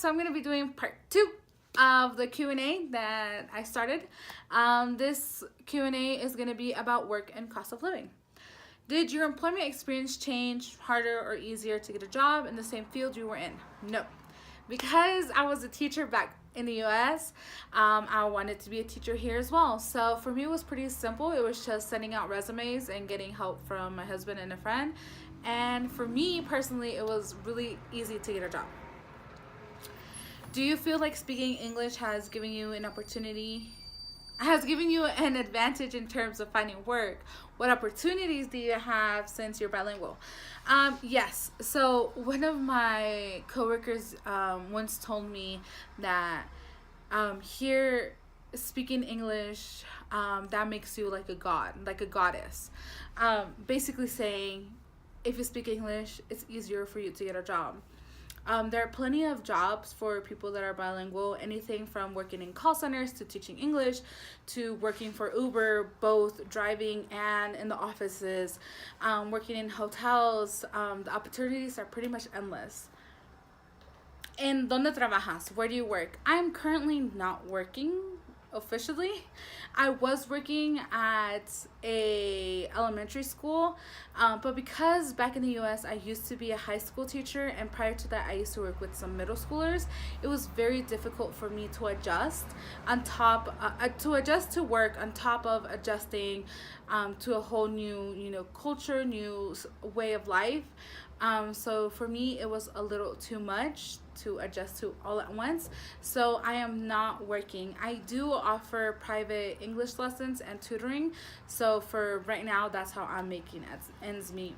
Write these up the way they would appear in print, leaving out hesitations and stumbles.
So I'm going to be doing part 2 of the Q&A that I started. This Q&A is going to be about work and cost of living. Did your employment experience change, harder or easier to get a job in the same field you were in? No. Because I was a teacher back in the US, I wanted to be a teacher here as well. So for me, it was pretty simple. It was just sending out resumes and getting help from my husband and a friend. And for me personally, it was really easy to get a job. Do you feel like speaking English has given you an advantage in terms of finding work? What opportunities do you have since you're bilingual? Yes. So one of my coworkers once told me that here speaking English that makes you like a god, like a goddess. Basically saying if you speak English, it's easier for you to get a job. There are plenty of jobs for people that are bilingual, anything from working in call centers to teaching English to working for Uber, both driving and in the offices, working in hotels. The opportunities are pretty much endless. ¿En dónde trabajas? Where do you work? I'm currently not working officially. I was working at a elementary school, but because back in the US I used to be a high school teacher, and prior to that I used to work with some middle schoolers, it was very difficult for me to adjust to work on top of adjusting to a whole new culture, new way of life. So for me, it was a little too much to adjust to all at once. So I am not working. I do offer private English lessons and tutoring. So for right now, that's how I'm making ends meet.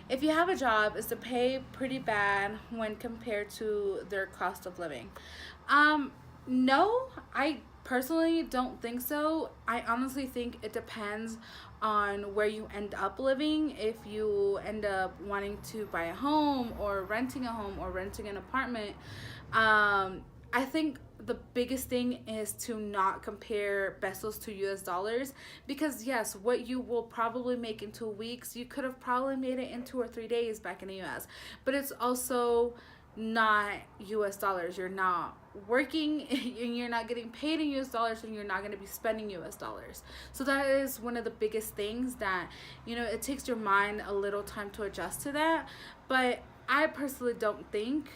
If you have a job, is the pay pretty bad when compared to their cost of living? No, I personally don't think so. I honestly think it depends on where you end up living. If you end up wanting to buy a home or renting a home or renting an apartment, I think the biggest thing is to not compare pesos to US dollars, because yes, what you will probably make in 2 weeks, you could have probably made it in 2 or 3 days back in the US, but it's also not US dollars. You're not working and you're not getting paid in US dollars, and you're not going to be spending US dollars. So that is one of the biggest things that, it takes your mind a little time to adjust to that. But I personally don't think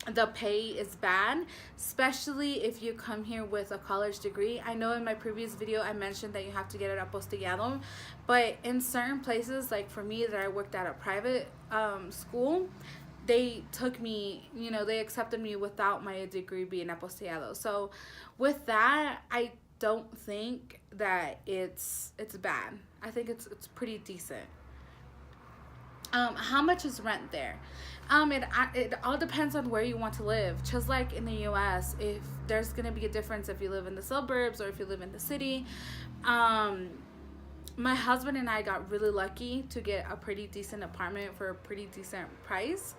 the pay is bad, especially if you come here with a college degree. I know in my previous video I mentioned that you have to get it apostillado, but in certain places, like for me that I worked at a private school, they took me, they accepted me without my degree being apostillado. So with that, I don't think that it's bad. I think it's pretty decent. How much is rent there? It all depends on where you want to live. Just like in the US, if there's gonna be a difference if you live in the suburbs or if you live in the city. My husband and I got really lucky to get a pretty decent apartment for a pretty decent price.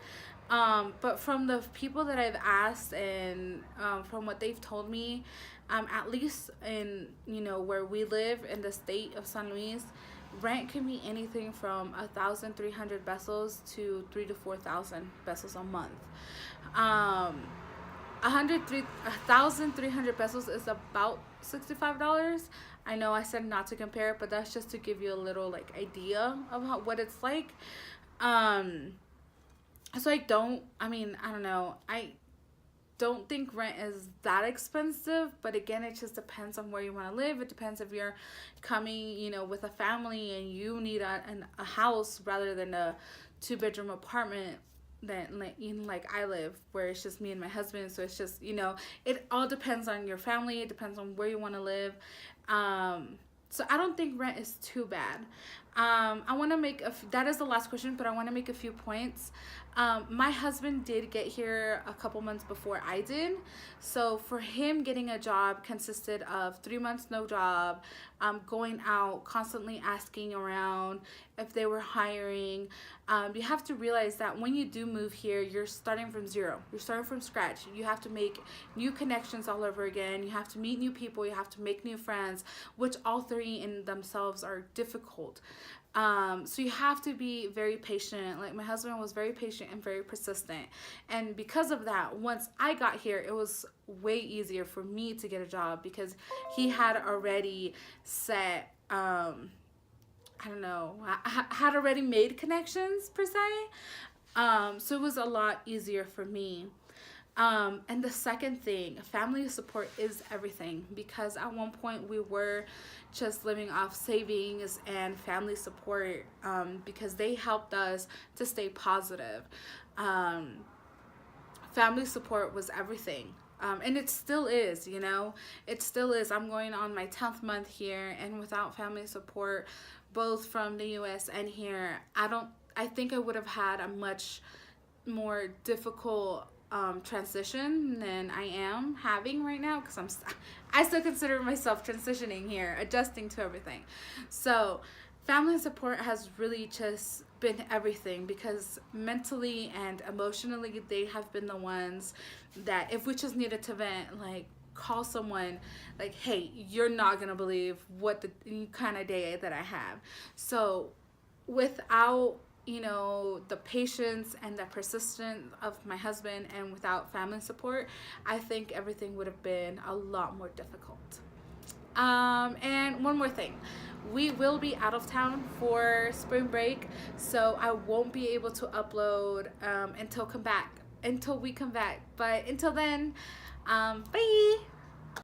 But from the people that I've asked and from what they've told me, at least in where we live in the state of San Luis, rent can be anything from 1,300 pesos to 3,000 to 4,000 pesos a month. 1,300 pesos is about $65. I know I said not to compare it, but that's just to give you a little idea of what it's like. So I don't know. I don't think rent is that expensive, but again, it just depends on where you want to live. It depends if you're coming, with a family and you need a house rather than a 2-bedroom apartment than like I live, where it's just me and my husband. So it's just, it all depends on your family. It depends on where you want to live. So I don't think rent is too bad. I want to make that is the last question, but I want to make a few points. My husband did get here a couple months before I did. So for him, getting a job consisted of 3 months no job, going out, constantly asking around if they were hiring. You have to realize that when you do move here, you're starting from zero. You're starting from scratch. You have to make new connections all over again. You have to meet new people. You have to make new friends, which all three in themselves are difficult. So you have to be very patient. Like my husband was very patient and very persistent. And because of that, once I got here, it was way easier for me to get a job because he had already set, I don't know, had already made connections per se. So it was a lot easier for me. And the second thing, family support is everything because at one point we were just living off savings and family support because they helped us to stay positive. Um, Family support was everything. And it still is, you know, it still is. I'm going on my 10th month here, and without family support, both from the US and here, I think I would have had a much more difficult transition than I am having right now because I still consider myself transitioning here, adjusting to everything. So, family support has really just been everything because mentally and emotionally they have been the ones that if we just needed to vent, like call someone like, hey, you're not gonna believe what the kind of day that I have. So without, you know, the patience and the persistence of my husband and without family support, I think everything would have been a lot more difficult. And one more thing, we will be out of town for spring break, so I won't be able to upload until we come back. But until then, bye.